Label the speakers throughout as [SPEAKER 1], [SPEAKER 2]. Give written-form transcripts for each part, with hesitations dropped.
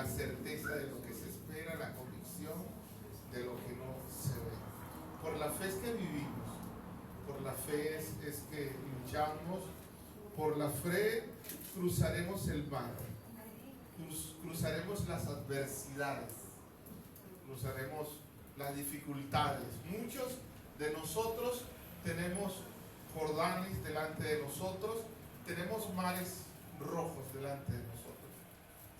[SPEAKER 1] la certeza de lo que se espera, la convicción de lo que no se ve. Por la fe es que vivimos, por la fe es que luchamos, por la fe cruzaremos el mar, cruzaremos las adversidades, cruzaremos las dificultades. Muchos de nosotros tenemos Jordanes delante de nosotros, tenemos mares rojos delante de nosotros,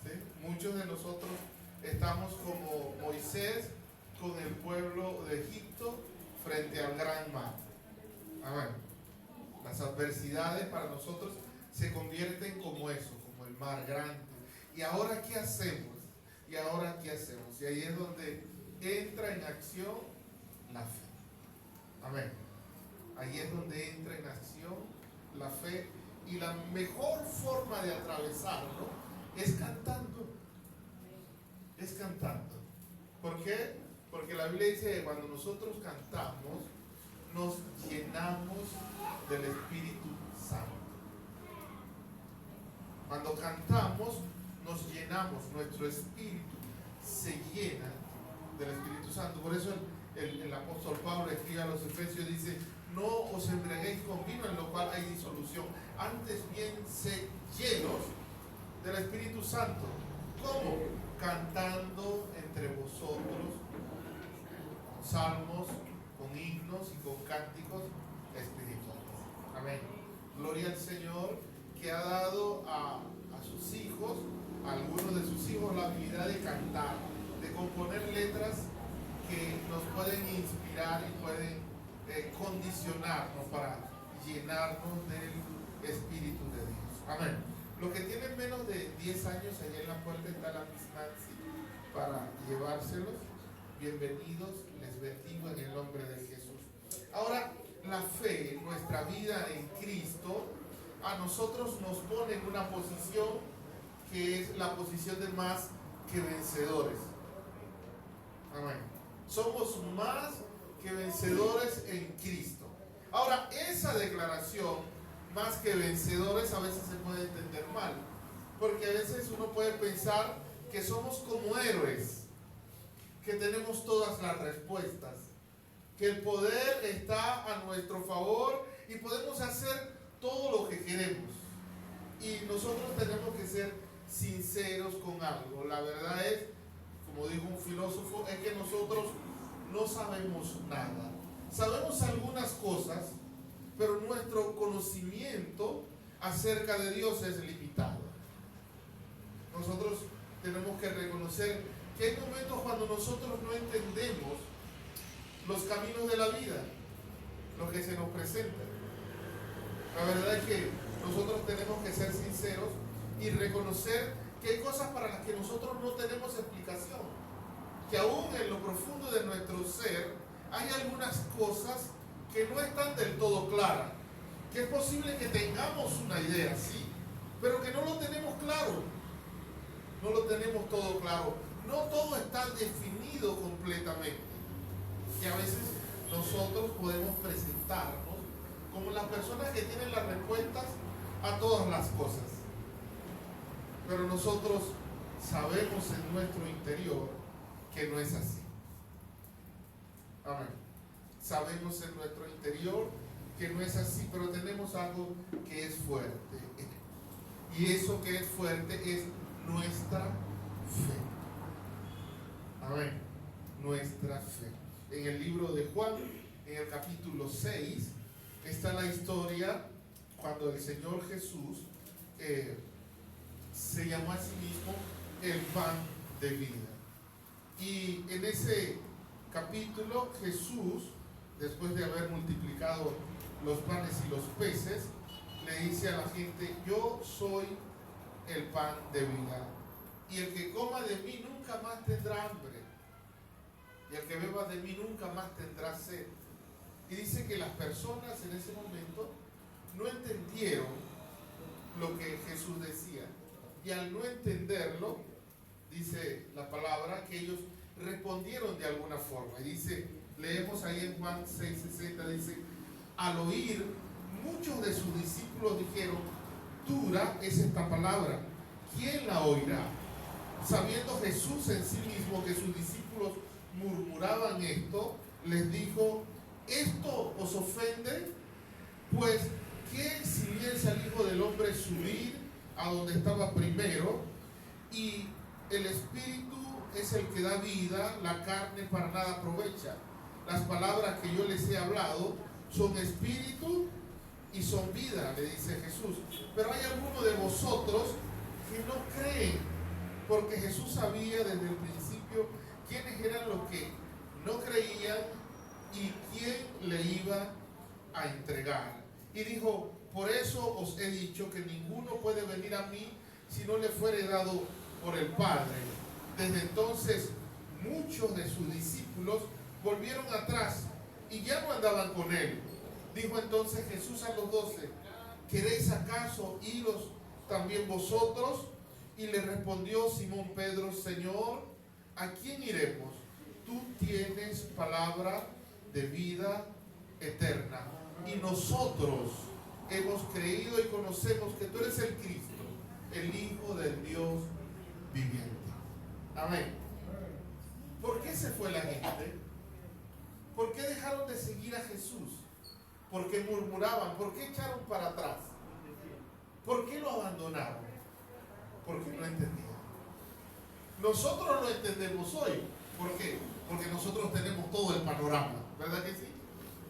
[SPEAKER 1] ¿sí? Muchos de nosotros estamos como Moisés con el pueblo de Egipto frente al gran mar. Las adversidades para nosotros se convierten como eso, como el mar grande. ¿Y ahora qué hacemos? ¿Y ahora qué hacemos? Y ahí es donde entra en acción la fe. Amén. Ahí es donde entra en acción la fe. Y la mejor forma de atravesarlo es cantando. Es cantando. ¿Por qué? Porque la Biblia dice que cuando nosotros cantamos, nos llenamos del Espíritu Santo. Cuando cantamos, nos llenamos, nuestro espíritu se llena del Espíritu Santo. Por eso el apóstol Pablo escribe a los Efesios, dice: no os embriaguéis con vino, en lo cual hay disolución, antes bien sed llenos del Espíritu Santo. ¿Cómo? Cantando entre vosotros con salmos, con himnos y con cánticos espirituales. Amén. Gloria al Señor, que ha dado a sus hijos, a algunos de sus hijos, la habilidad de cantar, de componer letras que nos pueden inspirar y pueden condicionarnos para llenarnos del Espíritu de Dios. Amén. Los que tienen menos de 10 años, allá en la puerta está la Miss Nancy para llevárselos. Bienvenidos, les bendigo en el nombre de Jesús. Ahora, la fe, nuestra vida en Cristo, a nosotros nos pone en una posición que es la posición de más que vencedores. Amén. Somos más que vencedores en Cristo. Ahora, esa declaración, más que vencedores, a veces se puede entender mal, porque a veces uno puede pensar que somos como héroes, que tenemos todas las respuestas, que el poder está a nuestro favor y podemos hacer todo lo que queremos. Y nosotros tenemos que ser sinceros con algo. La verdad es, como dijo un filósofo, es que nosotros no sabemos nada. Sabemos algunas cosas, pero nuestro conocimiento acerca de Dios es limitado. Nosotros tenemos que reconocer que hay momentos cuando nosotros no entendemos los caminos de la vida, lo que se nos presenta. La verdad es que nosotros tenemos que ser sinceros y reconocer que hay cosas para las que nosotros no tenemos explicación, que aún en lo profundo de nuestro ser hay algunas cosas que no están del todo claras, que es posible que tengamos una idea, sí, pero que no lo tenemos claro, no lo tenemos todo claro, no todo está definido completamente, y a veces nosotros podemos presentarnos como las personas que tienen las respuestas a todas las cosas, pero nosotros sabemos en nuestro interior que no es así. Amén. Sabemos en nuestro interior que no es así, pero tenemos algo que es fuerte. Y eso que es fuerte es nuestra fe. Amén. Nuestra fe. En el libro de Juan, en el capítulo 6, está la historia cuando el Señor Jesús se llamó a sí mismo el pan de vida. Y en ese capítulo Jesús, después de haber multiplicado los panes y los peces, le dice a la gente: yo soy el pan de vida, y el que coma de mí nunca más tendrá hambre, y el que beba de mí nunca más tendrá sed. Y dice que las personas en ese momento no entendieron lo que Jesús decía, y al no entenderlo, dice la palabra que ellos respondieron de alguna forma. Y dice, leemos ahí en Juan 6:60, dice: al oír, muchos de sus discípulos dijeron: dura es esta palabra, ¿quién la oirá? sabiendo Jesús en sí mismo que sus discípulos murmuraban esto, les dijo: ¿esto os ofende? Pues, ¿qué si viese al Hijo del Hombre subir a donde estaba primero? Y el Espíritu es el que da vida, la carne para nada aprovecha. Las palabras que yo les he hablado son espíritu y son vida, le dice Jesús. Pero hay algunos de vosotros que no creen, porque Jesús sabía desde el principio quiénes eran los que no creían y quién le iba a entregar. Y dijo: por eso os he dicho que ninguno puede venir a mí si no le fuere dado por el Padre. Desde entonces muchos de sus discípulos volvieron atrás y ya no andaban con él. Dijo entonces Jesús a los 12: ¿queréis acaso iros también vosotros? Y le respondió Simón Pedro: Señor, ¿a quién iremos? Tú tienes palabra de vida eterna, y nosotros hemos creído y conocemos que tú eres el Cristo, el Hijo del Dios viviente. Amén. ¿Por qué se fue la gente? ¿Por qué dejaron de seguir a Jesús? ¿Por qué murmuraban? ¿Por qué echaron para atrás? ¿Por qué lo abandonaron? Porque no entendían. Nosotros lo entendemos hoy. ¿Por qué? Porque nosotros tenemos todo el panorama, ¿verdad que sí?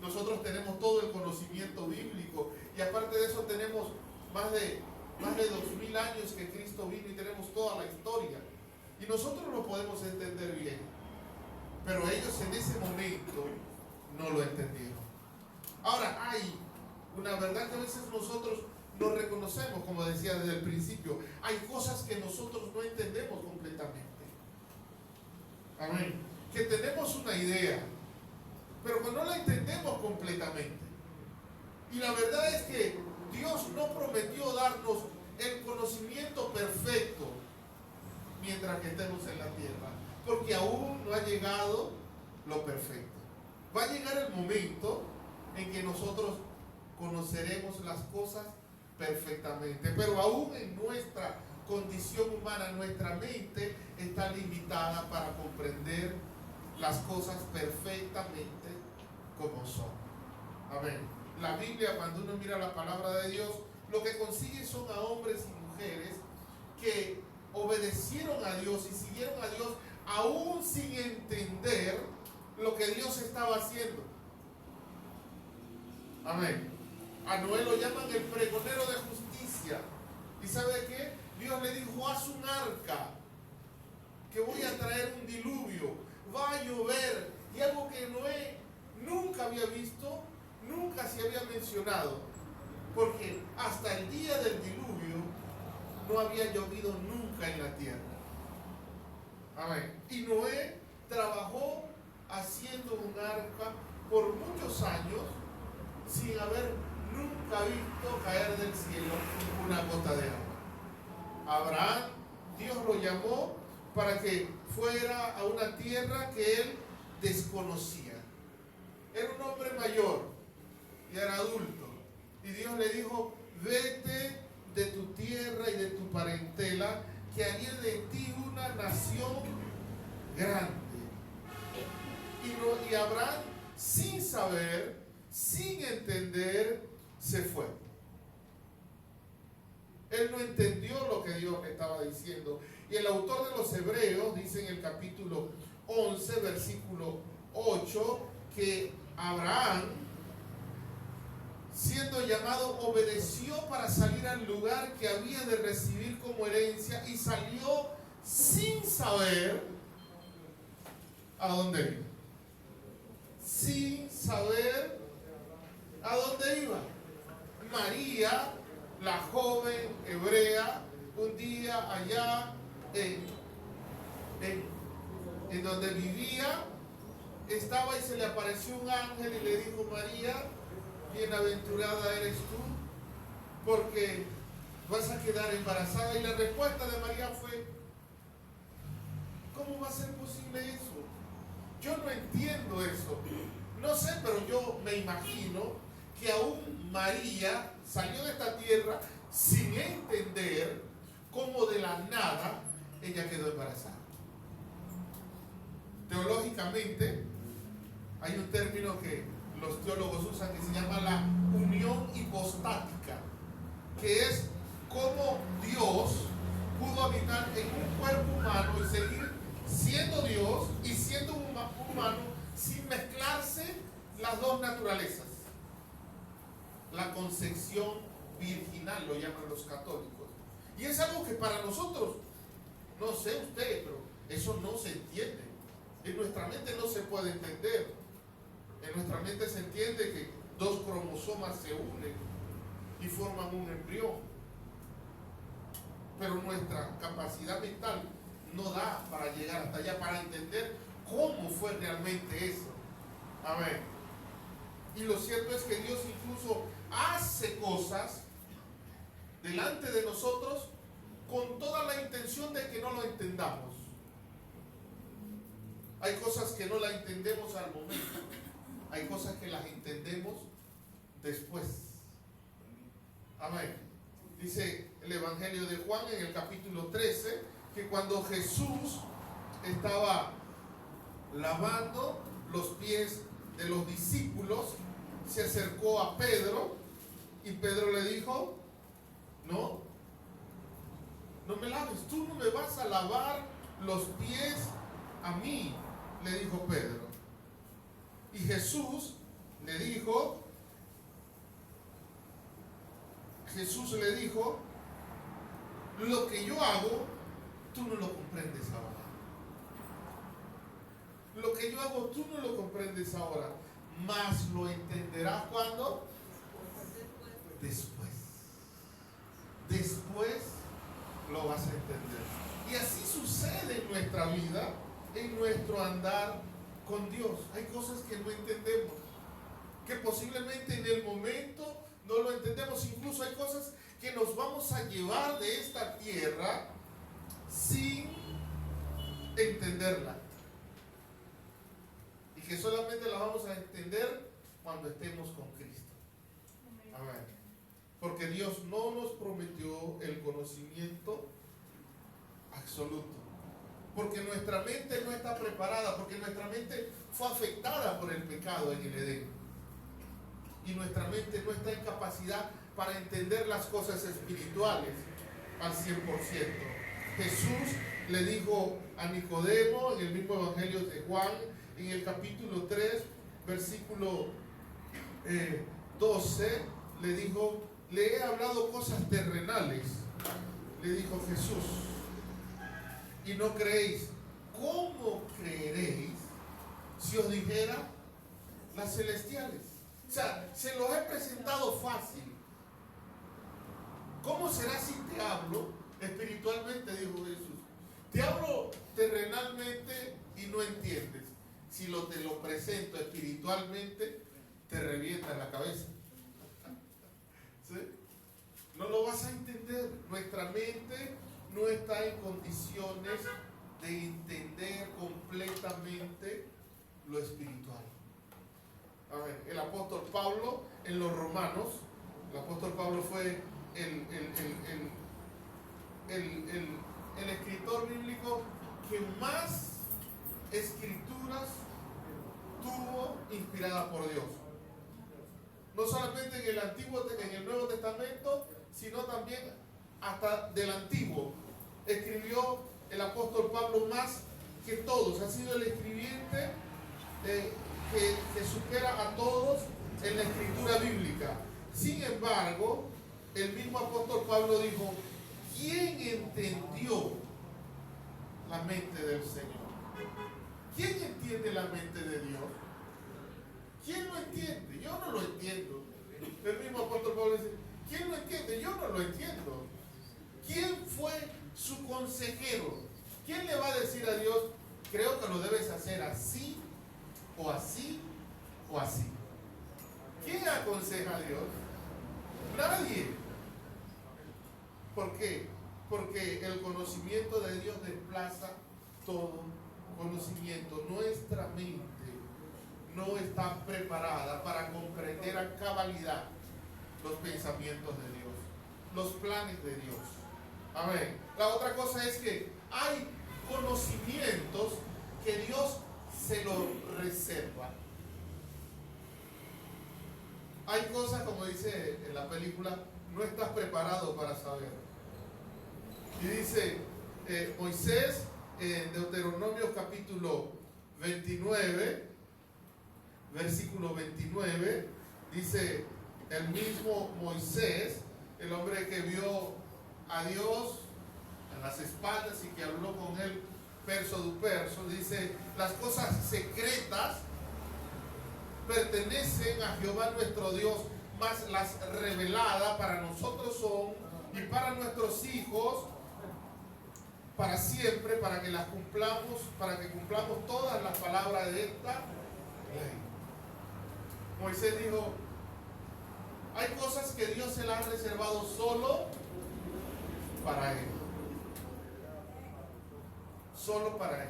[SPEAKER 1] Nosotros tenemos todo el conocimiento bíblico, y aparte de eso tenemos más de 2000 años que Cristo vino y tenemos toda la historia. Y nosotros lo podemos entender bien. Pero ellos en ese momento no lo entendieron. Ahora, hay una verdad que a veces nosotros no reconocemos, como decía desde el principio. Hay cosas que nosotros no entendemos completamente. Amén. Que tenemos una idea, pero que no la entendemos completamente. Y la verdad es que Dios no prometió darnos el conocimiento perfecto mientras que estemos en la tierra, porque aún no ha llegado lo perfecto. Va a llegar el momento en que nosotros conoceremos las cosas perfectamente, pero aún en nuestra condición humana, nuestra mente está limitada para comprender las cosas perfectamente como son. Amén. La Biblia, cuando uno mira la palabra de Dios, lo que consigue son a hombres y mujeres que obedecieron a Dios y siguieron a Dios aún sin entender lo que Dios estaba haciendo. Amén. A Noé lo llaman el pregonero de justicia. ¿Y sabe qué? Dios le dijo: haz un arca, que voy a traer un diluvio, va a llover. Y algo que Noé nunca había visto, nunca se había mencionado, porque hasta el día del diluvio no había llovido nunca en la tierra. Amén. Y Noé trabajó haciendo un arca por muchos años sin haber nunca visto caer del cielo una gota de agua. Abraham, Dios lo llamó para que fuera a una tierra que él desconocía. Era un hombre mayor y era adulto, y Dios le dijo: vete de tu tierra y de tu parentela, que haré de ti una nación grande. Y Abraham, sin saber, sin entender, se fue. Él no entendió lo que Dios le estaba diciendo. Y el autor de los Hebreos dice en el capítulo 11, versículo 8, que Abraham, siendo llamado, obedeció para salir al lugar que había de recibir como herencia, y salió sin saber a dónde iba. Sin saber a dónde iba. María, la joven hebrea, un día allá en donde vivía, estaba y se le apareció un ángel y le dijo: María, bienaventurada eres tú, porque vas a quedar embarazada. Y la respuesta de María fue: ¿cómo va a ser posible eso? Yo no entiendo eso. No sé, pero yo me imagino que aún María salió de esta tierra sin entender cómo de la nada ella quedó embarazada. Teológicamente, hay un término que los teólogos usan que se llama la unión hipostática, que es cómo Dios pudo habitar en un cuerpo humano y seguir siendo Dios y siendo un humano sin mezclarse las dos naturalezas. La concepción virginal lo llaman los católicos. Y es algo que para nosotros, no sé usted, pero eso no se entiende. En nuestra mente no se puede entender. En nuestra mente se entiende que dos cromosomas se unen y forman un embrión. Pero nuestra capacidad mental no da para llegar hasta allá, para entender cómo fue realmente eso. Amén. Y lo cierto es que Dios incluso hace cosas delante de nosotros con toda la intención de que no lo entendamos. Hay cosas que no las entendemos al momento. Hay cosas que las entendemos después. Amén. Dice el Evangelio de Juan en el capítulo 13 que cuando Jesús estaba lavando los pies de los discípulos, se acercó a Pedro y Pedro le dijo: no me laves, tú no me vas a lavar los pies a mí, le dijo Pedro. Y Jesús le dijo, lo que yo hago, tú no lo comprendes ahora. Lo que yo hago, tú no lo comprendes ahora, mas lo entenderás cuando. Después lo vas a entender. Y así sucede en nuestra vida, en nuestro andar con Dios. Hay cosas que no entendemos, que posiblemente en el momento no lo entendemos. Incluso hay cosas que nos vamos a llevar de esta tierra sin entenderla, y que solamente la vamos a entender cuando estemos con Cristo. Amén. Porque Dios no nos prometió el conocimiento absoluto, porque nuestra mente no está preparada, porque nuestra mente fue afectada por el pecado en el Edén, y nuestra mente no está en capacidad para entender las cosas espirituales al 100%. Jesús le dijo a Nicodemo en el mismo Evangelio de Juan, en el capítulo 3, versículo 12, le dijo: le he hablado cosas terrenales, le dijo Jesús, y no creéis. ¿Cómo creeréis si os dijera las celestiales? O sea, se los he presentado fácil. ¿Cómo será si te hablo espiritualmente? Dijo Jesús. Te hablo terrenalmente y no entiendes. Si te lo presento espiritualmente, te revienta en la cabeza. ¿Sí? No lo vas a entender. Nuestra mente no está en condiciones de entender completamente lo espiritual. A ver, el apóstol Pablo en los Romanos, el apóstol Pablo fue el escritor bíblico que más escrituras tuvo inspirada por Dios. No solamente en el Nuevo Testamento, sino también hasta del Antiguo. Escribió el apóstol Pablo más que todos. Ha sido el escribiente que supera a todos en la escritura bíblica. Sin embargo, el mismo apóstol Pablo dijo: ¿quién entendió la mente del Señor? ¿Quién entiende la mente de Dios? ¿Quién lo entiende? Yo no lo entiendo. El mismo apóstol Pablo dice: ¿quién lo entiende? Yo no lo entiendo. ¿Quién fue su consejero? ¿Quién le va a decir a Dios: creo que lo debes hacer así, o así, o así? ¿Quién aconseja a Dios? Nadie. ¿Por qué? Porque el conocimiento de Dios desplaza todo conocimiento. Nuestra mente no está preparada para comprender a cabalidad los pensamientos de Dios, los planes de Dios. Amén. La otra cosa es que hay conocimientos que Dios se los reserva. Hay cosas, como dice en la película, no estás preparado para saber. Y dice Moisés en Deuteronomio capítulo 29, versículo 29, dice el mismo Moisés, el hombre que vio a Dios a las espaldas y que habló con él verso du verso, dice: las cosas secretas pertenecen a Jehová nuestro Dios, mas las reveladas para nosotros son, y para nuestros hijos para siempre, para que las cumplamos, para que cumplamos todas las palabras de esta ley. Moisés dijo: hay cosas que Dios se las ha reservado solo para él, solo para él,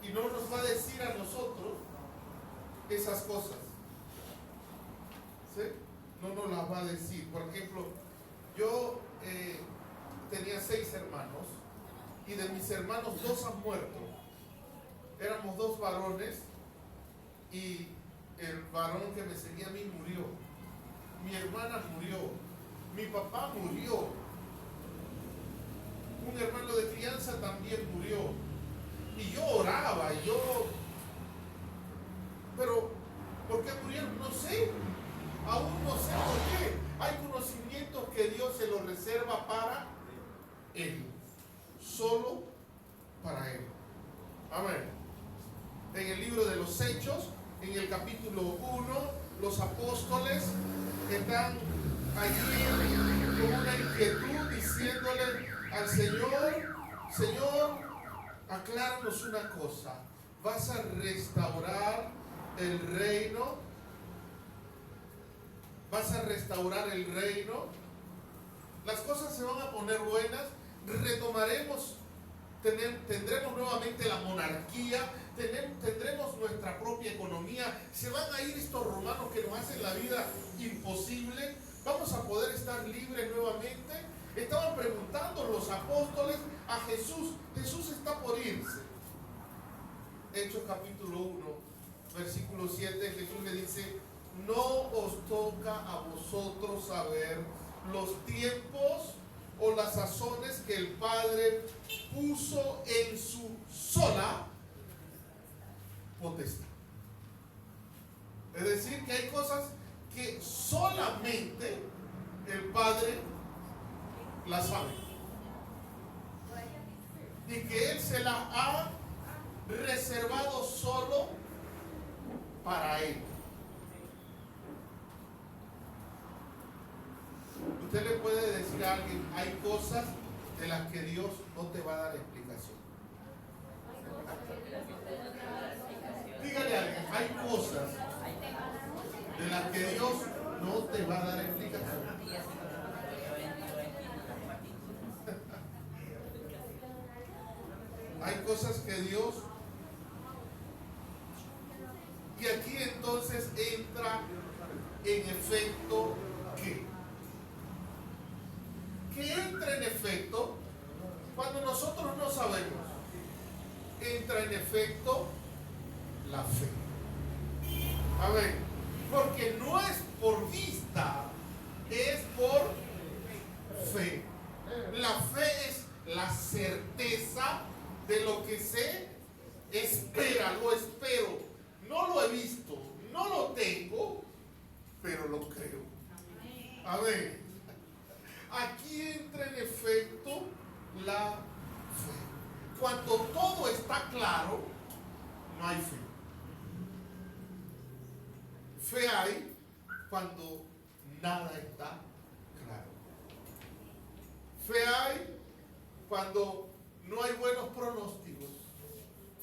[SPEAKER 1] y no nos va a decir a nosotros esas cosas, ¿sí? No nos las va a decir. Por ejemplo, yo tenía 6 hermanos, y de mis hermanos 2 han muerto. Éramos 2 varones, y el varón que me seguía a mí murió, mi hermana murió, mi papá murió, un hermano de crianza también murió, y yo oraba, pero ¿por qué murieron? No sé, aún no sé por qué. Hay conocimientos que Dios se los reserva para Él, solo para Él. Amén. En el libro de los Hechos, en el capítulo 1, los apóstoles están allí con una inquietud, diciéndole al Señor: Señor, acláranos una cosa, ¿vas a restaurar el reino? ¿Vas a restaurar el reino? Las cosas se van a poner buenas, retomaremos, tendremos nuevamente la monarquía, tendremos nuestra propia economía, se van a ir estos romanos que nos hacen la vida imposible, vamos a poder estar libres nuevamente. Estaban preguntando los apóstoles a Jesús. Jesús está por irse. Hechos capítulo 1, versículo 7, Jesús le dice: no os toca a vosotros saber los tiempos o las sazones que el Padre puso en su sola potestad. Es decir, que hay cosas que solamente el Padre las sabe, y que Él se las ha reservado solo para Él. Usted le puede decir a alguien: hay cosas de las que Dios no te va a dar explicación. Dígale a alguien: hay cosas de las que Dios no te va a dar explicación. Hay cosas que Dios... Y aquí entonces entra en efecto ¿qué? Que entra en efecto cuando nosotros no sabemos. Entra en efecto la fe. A ver, porque no es por vista, es por fe. La fe es la certeza de lo que se espera. Lo espero. No lo he visto, no lo tengo, pero lo creo. A ver, aquí entra en efecto la fe. Cuando todo está claro, no hay fe. Fe hay cuando nada está claro. Fe hay cuando no hay buenos pronósticos.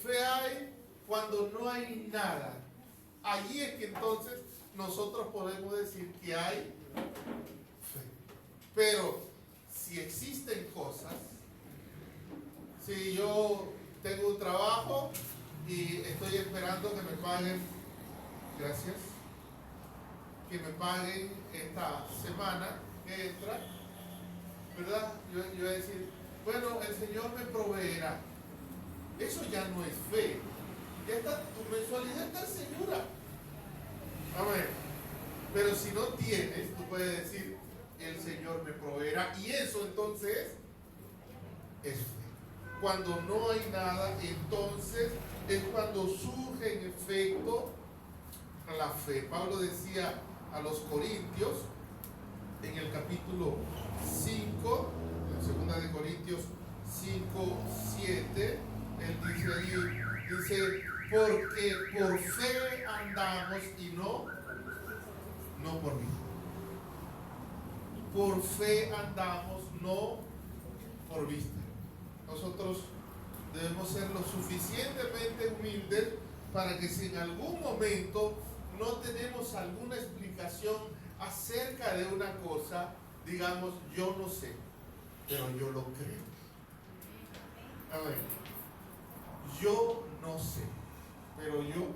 [SPEAKER 1] Fe hay cuando no hay nada. Allí es que entonces nosotros podemos decir que hay fe. Pero si existen cosas, si yo tengo un trabajo y estoy esperando que me paguen, gracias, que me paguen esta semana que entra, ¿verdad? Yo voy a decir, bueno, el Señor me proveerá. Eso ya no es fe. Ya está, tu mensualidad está segura. Amén. Pero si no tienes, tú puedes decir, el Señor me proveerá. Y eso entonces es fe. Cuando no hay nada, entonces es cuando surge en efecto la fe. Pablo decía a los Corintios, en el capítulo 5, en 2 de Corintios 5, 7, él dice allí, dice, porque por fe andamos y no por vista. Por fe andamos, no por vista. Nosotros debemos ser lo suficientemente humildes para que si en algún momento no tenemos alguna explicación acerca de una cosa, digamos, yo no sé, pero yo lo creo. A ver, yo no sé, pero yo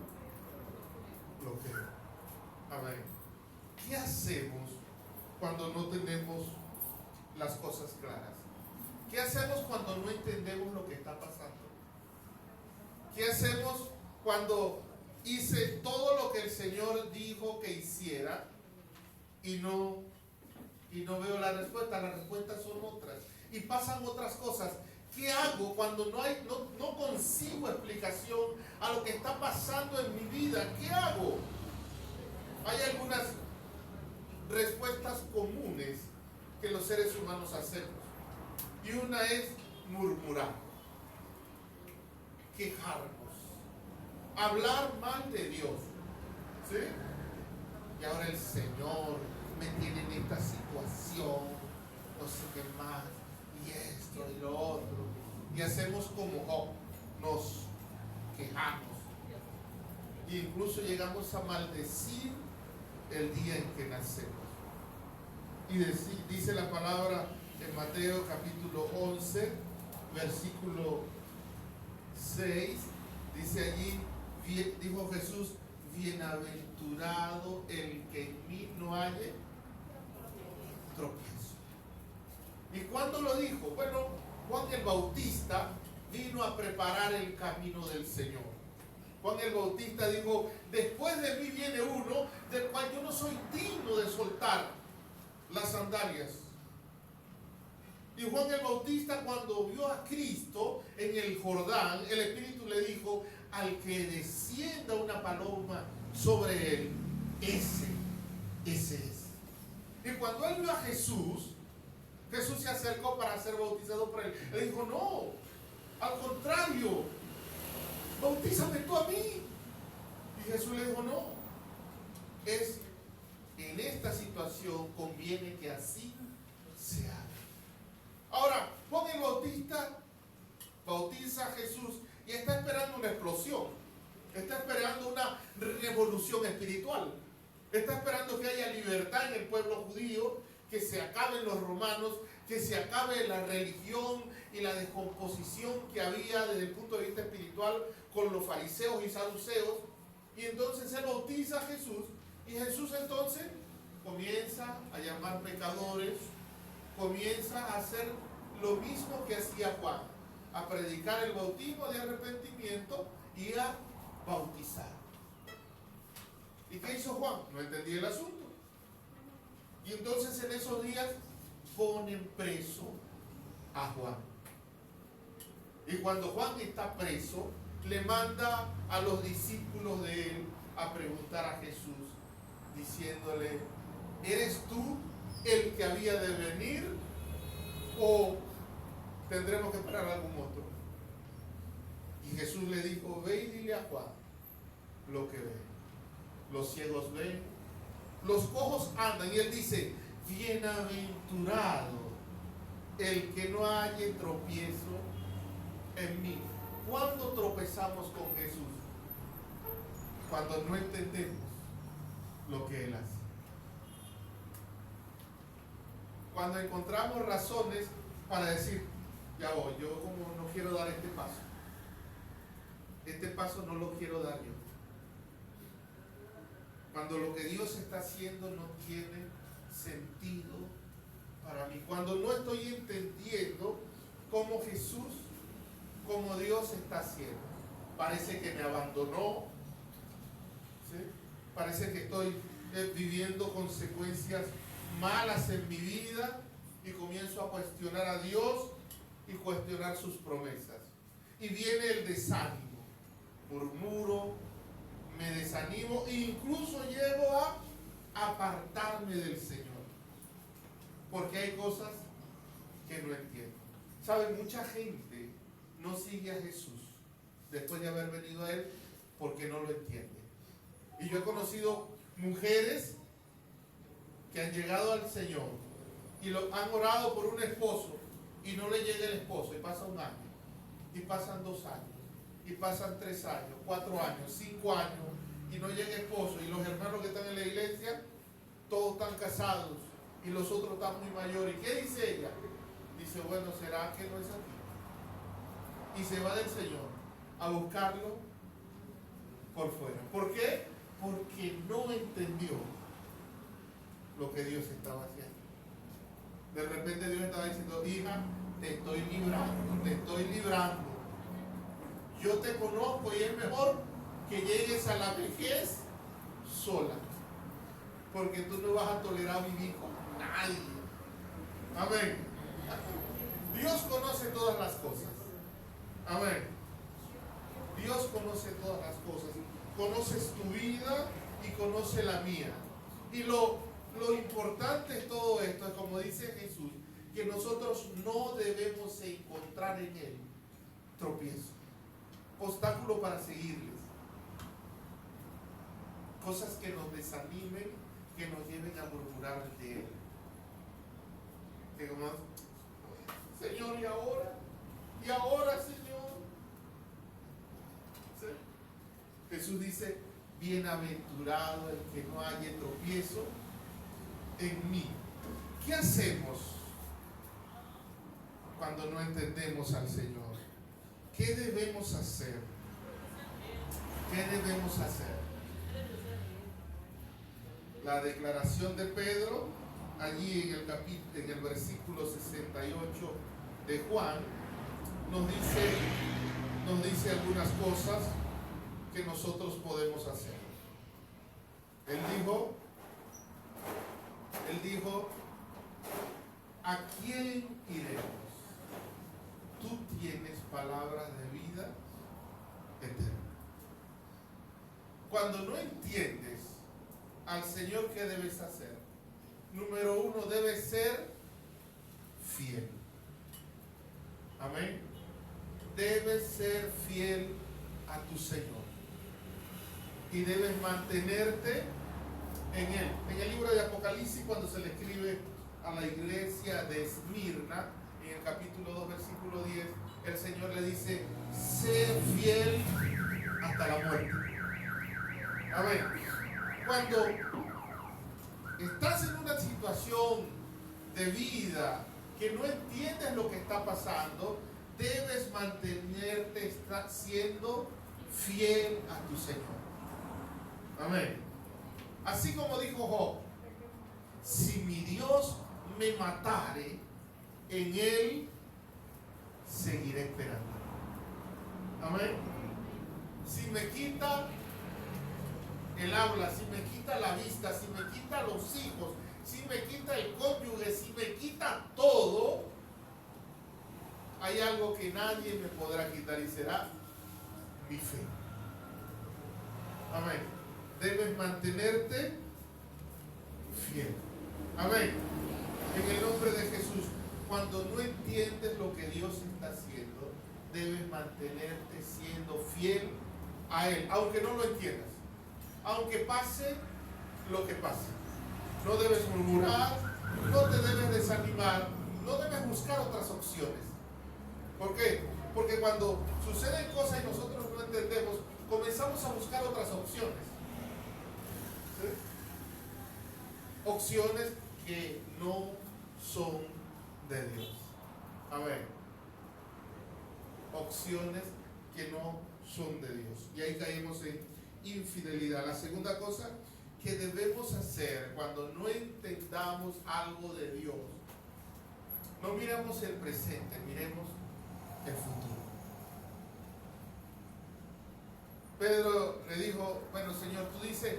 [SPEAKER 1] lo creo. A ver, ¿qué hacemos cuando no tenemos las cosas claras? ¿Qué hacemos cuando no entendemos lo que está pasando? ¿Qué hacemos cuando hice todo lo que el Señor dijo que hiciera y no veo la respuesta? Las respuestas son otras y pasan otras cosas. ¿Qué hago cuando no consigo explicación a lo que está pasando en mi vida? ¿Qué hago? Hay algunas respuestas comunes que los seres humanos hacemos. Y una es murmurar, quejarnos, hablar mal de Dios. ¿Sí? Y ahora el Señor me tiene en esta situación, no sé qué más, y esto y lo otro. Y hacemos como Job, nos quejamos. E incluso llegamos a maldecir el día en que nacemos. Y dice la palabra en Mateo capítulo 11, versículo 6, dice allí, dijo Jesús, bienaventurado el que en mí no halle tropiezo. ¿Y cuándo lo dijo? Bueno, Juan el Bautista vino a preparar el camino del Señor. Juan el Bautista dijo, después de mí viene uno del cual yo no soy digno de soltar las sandalias. Y Juan el Bautista, cuando vio a Cristo en el Jordán, el Espíritu le dijo, al que descienda una paloma sobre él, ese es. Y cuando él vio a Jesús, Jesús se acercó para ser bautizado por él. Él dijo, no, al contrario, bautízame tú a mí. Y Jesús le dijo, no, en esta situación conviene que así se haga. Ahora, Juan el Bautista bautiza a Jesús y está esperando una explosión. Está esperando una revolución espiritual. Está esperando que haya libertad en el pueblo judío, que se acaben los romanos, que se acabe la religión y la descomposición que había desde el punto de vista espiritual con los fariseos y saduceos. Y entonces él bautiza a Jesús y Jesús entonces comienza a llamar pecadores, comienza a hacer lo mismo que hacía Juan, a predicar el bautismo de arrepentimiento y a bautizar. ¿Y qué hizo Juan? No entendía el asunto. Y entonces en esos días ponen preso a Juan. Y cuando Juan está preso, le manda a los discípulos de él a preguntar a Jesús, diciéndole, ¿eres tú el que había de venir o tendremos que esperar a algún otro? Y Jesús le dijo, ve y dile a Juan lo que ve. Los ciegos ven, los cojos andan. Y él dice, bienaventurado el que no halle tropiezo en mí. ¿Cuándo tropezamos con Jesús? Cuando no entendemos lo que Él hace. Cuando encontramos razones para decir, ya voy, yo como no quiero dar este paso no lo quiero dar yo. Cuando lo que Dios está haciendo no tiene sentido para mí. Cuando no estoy entendiendo cómo Jesús, cómo Dios está haciendo. Parece que me abandonó, ¿sí? Parece que estoy viviendo consecuencias malas en mi vida y comienzo a cuestionar a Dios y cuestionar sus promesas. Y viene el desánimo, murmuro, me desanimo e incluso llego a apartarme del Señor. Porque hay cosas que no entiendo. ¿Saben? Mucha gente no sigue a Jesús después de haber venido a Él porque no lo entiende. Y yo he conocido mujeres que han llegado al Señor y han orado por un esposo y no le llega el esposo y pasa un año, y pasan 2 años, y pasan 3 años, 4 años, 5 años y no llega esposo, y los hermanos que están en la iglesia todos están casados y los otros están muy mayores. ¿Y qué dice ella? Dice, bueno, ¿será que no es aquí? Y se va del Señor a buscarlo por fuera. ¿Por qué? Porque no entendió lo que Dios estaba haciendo. De repente Dios estaba diciendo, hija, te estoy librando, te estoy librando. Yo te conozco y es mejor que llegues a la vejez sola. Porque tú no vas a tolerar vivir con nadie. Amén. Dios conoce todas las cosas. Amén. Dios conoce todas las cosas. Conoces tu vida y conoce la mía. Y lo importante de todo esto es, como dice Jesús, que nosotros no debemos encontrar en Él tropiezo, obstáculo para seguirles, cosas que nos desanimen, que nos lleven a murmurar de Él. Que como, Señor, ¿y ahora? ¿Y ahora, Señor? ¿Sí? Jesús dice, bienaventurado el que no haya tropiezo en mí. ¿Qué hacemos cuando no entendemos al Señor? ¿Qué debemos hacer? ¿Qué debemos hacer? La declaración de Pedro, allí en el versículo 68 de Juan, nos dice algunas cosas que nosotros podemos hacer. Él dijo, ¿a quién iremos? Tú tienes palabras de vida eterna. Cuando no entiendes al Señor, ¿qué debes hacer? Número 1, debes ser fiel. Amén. Debes ser fiel a tu Señor. Y debes mantenerte en Él. En el libro de Apocalipsis, cuando se le escribe a la iglesia de Esmirna, en el capítulo 2, versículo 10, el Señor le dice, sé fiel hasta la muerte. Amén. Cuando estás en una situación de vida que no entiendes lo que está pasando, debes mantenerte siendo fiel a tu Señor. Amén. Así como dijo Job, si mi Dios me matare, en Él seguiré esperando. Amén. Si me quita el habla, si me quita la vista, si me quita los hijos, si me quita el cónyuge, si me quita todo, hay algo que nadie me podrá quitar y será mi fe. Amén. Debes mantenerte fiel. Amén. En el nombre de Jesús, cuando no entiendes lo que Dios está haciendo, debes mantenerte siendo fiel a Él, aunque no lo entiendas, aunque pase lo que pase. No debes murmurar, no te debes desanimar, no debes buscar otras opciones. ¿Por qué? Porque cuando suceden cosas y nosotros no entendemos, comenzamos a buscar otras opciones. ¿Sí? Opciones que no son de Dios. Amén. Opciones que no son de Dios. Y ahí caemos en infidelidad. La segunda cosa que debemos hacer cuando no entendamos algo de Dios No miremos el presente, miremos el futuro. Pedro le dijo, bueno Señor, tú dices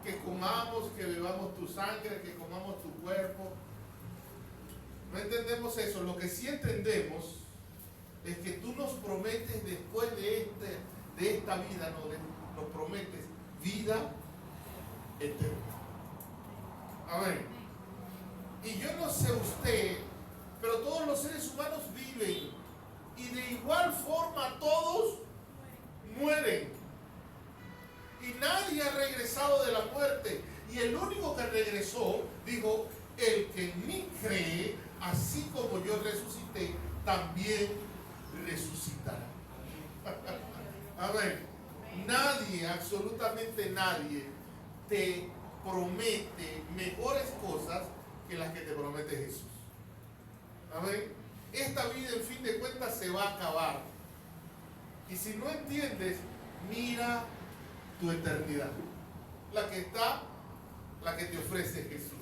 [SPEAKER 1] que comamos, que bebamos tu sangre, que comamos tu cuerpo. No entendemos eso. Lo que sí entendemos es que tú nos prometes después de esta vida, nos prometes vida eterna. Amén. Y yo no sé usted, pero todos los seres humanos viven y de igual forma todos mueren. Y nadie ha regresado de la muerte. Y el único que regresó dijo, el que en mí cree, así como yo resucité, también resucitará. Amén. Nadie, absolutamente nadie, te promete mejores cosas que las que te promete Jesús. Amén. Esta vida, en fin de cuentas, se va a acabar. Y si no entiendes, mira tu eternidad, la que te ofrece Jesús.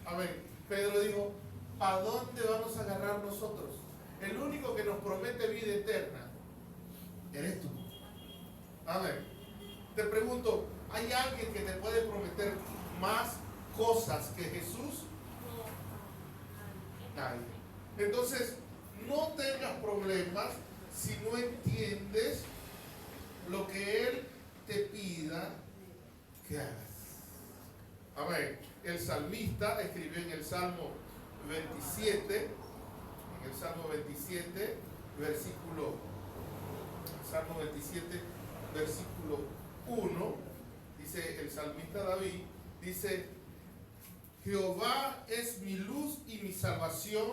[SPEAKER 1] Amén. Pedro dijo, ¿a dónde vamos a agarrar nosotros? El único que nos promete vida eterna eres tú. Amén. Te pregunto, ¿hay alguien que te puede prometer más cosas que Jesús? Nadie. Entonces, no tengas problemas si no entiendes lo que Él te pida que hagas. Amén. El salmista escribió en el Salmo 27, Salmo 27, versículo 1, dice el salmista David, dice, Jehová es mi luz y mi salvación,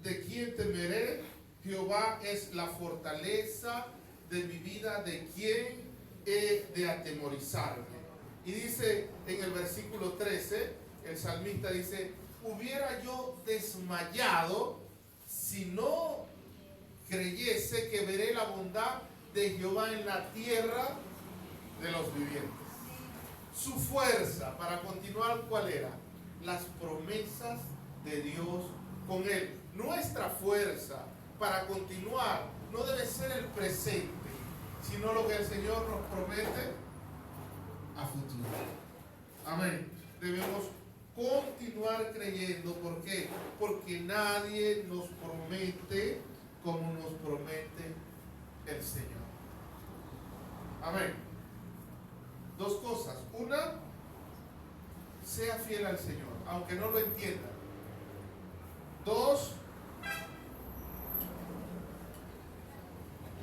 [SPEAKER 1] ¿de quién temeré? Jehová es la fortaleza de mi vida, ¿de quién he de atemorizarme? Y dice en el versículo 13, el salmista dice, hubiera yo desmayado si no creyese que veré la bondad de Jehová en la tierra de los vivientes. Su fuerza para continuar, ¿cuál era? Las promesas de Dios con él. Nuestra fuerza para continuar no debe ser el presente, sino lo que el Señor nos promete a futuro. Amén. Debemos continuar creyendo. ¿Por qué? Porque nadie nos promete como nos promete el Señor. Amén. Dos cosas. Una, sea fiel al Señor, aunque no lo entienda. Dos,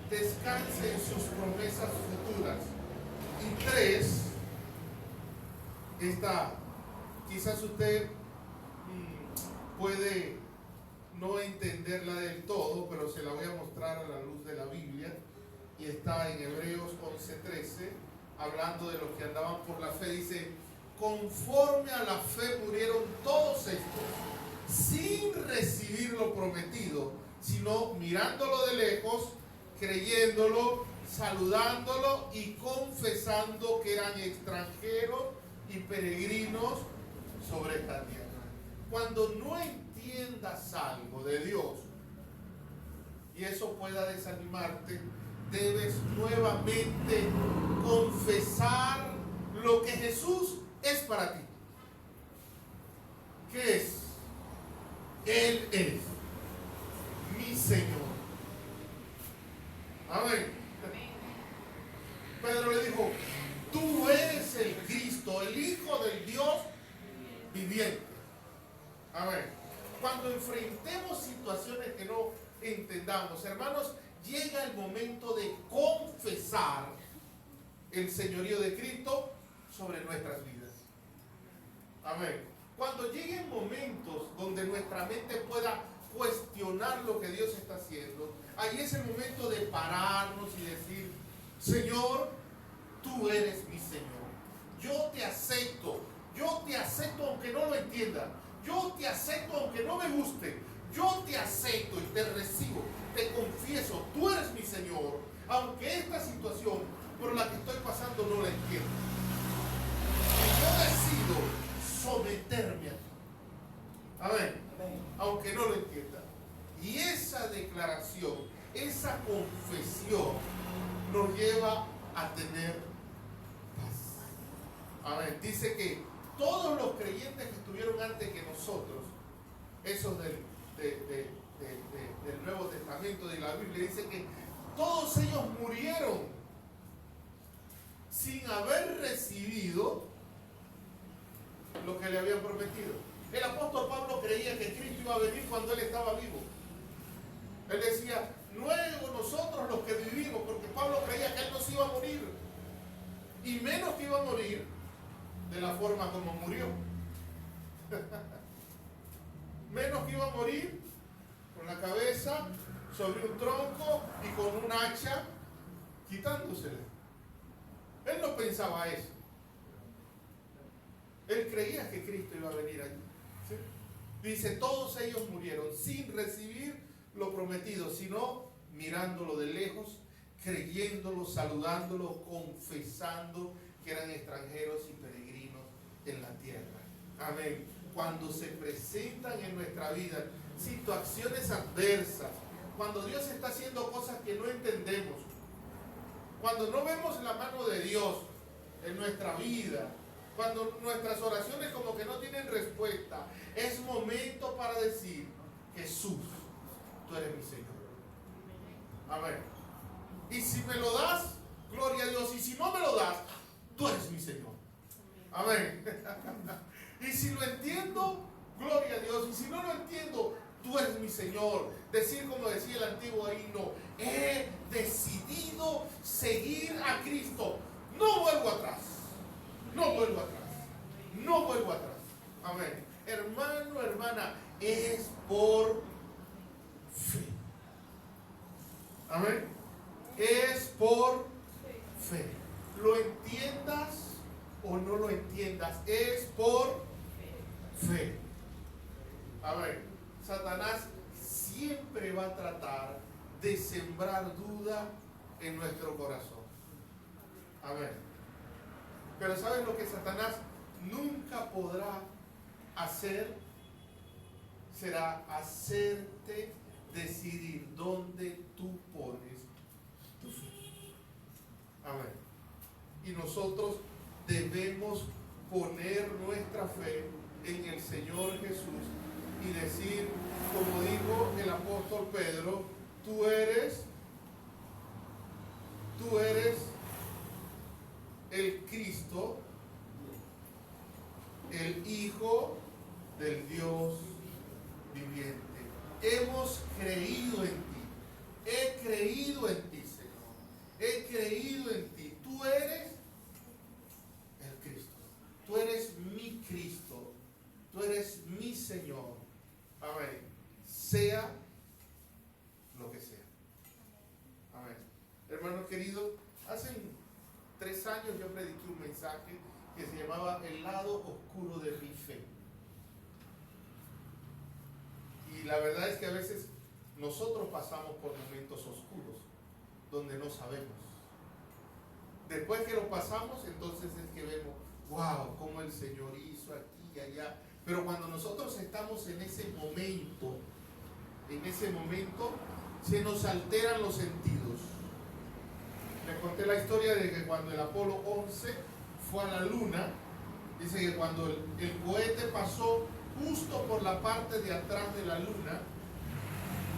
[SPEAKER 1] descanse en sus promesas futuras. Y tres, quizás usted puede no entenderla del todo, pero se la voy a mostrar a la luz de la Biblia. Y está en Hebreos 11:13, hablando de los que andaban por la fe. Dice, conforme a la fe murieron todos estos, sin recibir lo prometido, sino mirándolo de lejos, creyéndolo, saludándolo y confesando que eran extranjeros y peregrinos sobre esta tierra. Cuando no entiendas algo de Dios y eso pueda desanimarte, debes nuevamente confesar lo que Jesús es para ti. ¿Qué es? Él es mi Señor. Amén. Pedro le dijo, tú eres el Cristo, el Hijo del Dios viviente. Amén. Cuando enfrentemos situaciones que no entendamos, hermanos, llega el momento de confesar el señorío de Cristo sobre nuestras vidas. Amén. Cuando lleguen momentos donde nuestra mente pueda cuestionar lo que Dios está haciendo, ahí es el momento de pararnos y decir, Señor, tú eres mi Señor. Yo te acepto aunque no lo entienda. Yo te acepto aunque no me guste. Yo te acepto y te recibo. Te confieso, tú eres mi Señor, aunque esta situación por la que estoy pasando no la entiendo. Y yo decido someterme a ti. Amén. Aunque no lo entienda. Y esa declaración, esa confesión nos lleva a tener paz. Amén. Dice que todos los creyentes que estuvieron antes que nosotros, esos del Nuevo Testamento, de la Biblia, dice que todos ellos murieron sin haber recibido lo que le habían prometido. El apóstol Pablo creía que Cristo iba a venir cuando él estaba vivo. Él decía, luego nosotros los que vivimos, porque Pablo creía que él no se iba a morir, y menos que iba a morir de la forma como murió. Menos que iba a morir con la cabeza sobre un tronco y con un hacha quitándosela. Él no pensaba eso. Él creía que Cristo iba a venir allí. ¿Sí? Dice, todos ellos murieron sin recibir lo prometido, sino mirándolo de lejos, creyéndolo, saludándolo, confesando que eran extranjeros y peregrinos en la tierra. Amén. Cuando se presentan en nuestra vida situaciones adversas, cuando Dios está haciendo cosas que no entendemos, cuando no vemos la mano de Dios en nuestra vida, cuando nuestras oraciones como que no tienen respuesta, es momento para decir, Jesús, tú eres mi Señor. Amén. Y si me lo das, gloria a Dios. Y si no me lo das, tú eres mi Señor. Amén. Y si lo entiendo, gloria a Dios. Y si no lo entiendo, tú eres mi Señor. Decir como decía el antiguo himno, he decidido seguir a Cristo. No vuelvo atrás. No vuelvo atrás. No vuelvo atrás. Amén. Hermano, hermana, es por fe. Amén. Es por fe. Lo entiendas o no lo entiendas, es por fe. Amén. Satanás siempre va a tratar de sembrar duda en nuestro corazón. Amén. Pero ¿sabes lo que Satanás nunca podrá hacer? Será hacerte decidir dónde tú pones tu fe. Amén. Y nosotros debemos poner nuestra fe en el Señor Jesús y decir, como dijo el apóstol Pedro, tú eres el Cristo, el Hijo del Dios viviente. Hemos creído en ti. He creído en ti, Señor. He creído en ti. Tú eres el Cristo. Tú eres mi Cristo. Tú eres mi Señor. Amén. Sea lo que sea. Amén. Hermano querido, hace 3 años yo prediqué un mensaje que se llamaba El lado oscuro de mi fe. Y la verdad es que a veces nosotros pasamos por momentos oscuros donde no sabemos. Después que lo pasamos, entonces es que vemos, wow, cómo el Señor hizo aquí y allá. Pero cuando nosotros estamos en ese momento se nos alteran los sentidos. Les conté la historia de que cuando el Apolo 11 fue a la luna, dice que cuando el cohete pasó justo por la parte de atrás de la luna,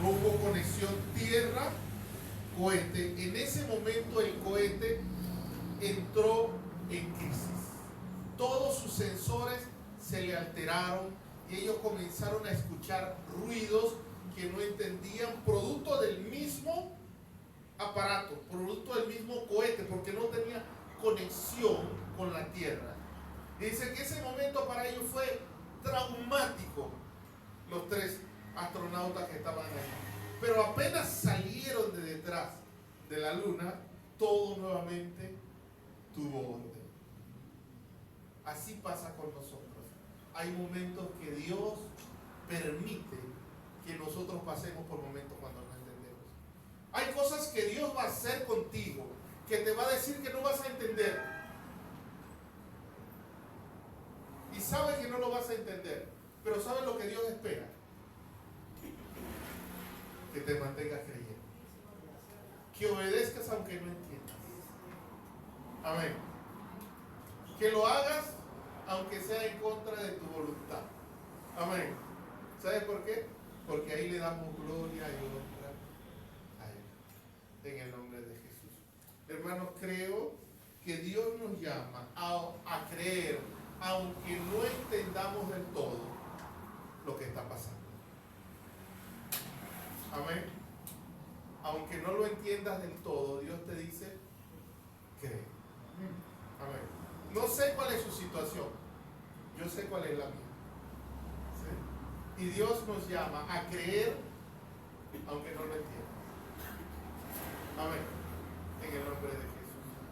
[SPEAKER 1] no hubo conexión tierra-cohete. En ese momento el cohete entró en crisis. Todos sus sensores se le alteraron y ellos comenzaron a escuchar ruidos que no entendían, producto del mismo aparato, producto del mismo cohete, porque no tenía conexión con la tierra. Y dice que ese momento para ellos fue traumático, los 3 astronautas que estaban ahí. Pero apenas salieron de detrás de la luna, todo nuevamente tuvo orden. Así pasa con nosotros. Hay momentos que Dios permite que nosotros pasemos por momentos cuando no entendemos. Hay cosas que Dios va a hacer contigo, que te va a decir que no vas a entender. Y sabes que no lo vas a entender, pero sabes lo que Dios espera. que te mantengas creyendo. Que obedezcas aunque no entiendas. Amén. Que lo hagas aunque sea en contra de tu voluntad. Amén. ¿Sabes por qué? Porque ahí le damos gloria y honra a Él. En el nombre de Jesús. Hermanos, creo que Dios nos llama a creer, aunque no entendamos del todo lo que está pasando. Amén. Aunque no lo entiendas del todo, Dios te dice, cree. Amén. No sé cuál es su situación, yo sé cuál es la mía. ¿Sí? Y Dios nos llama a creer, aunque no lo entienda. Amén. En el nombre de Jesús.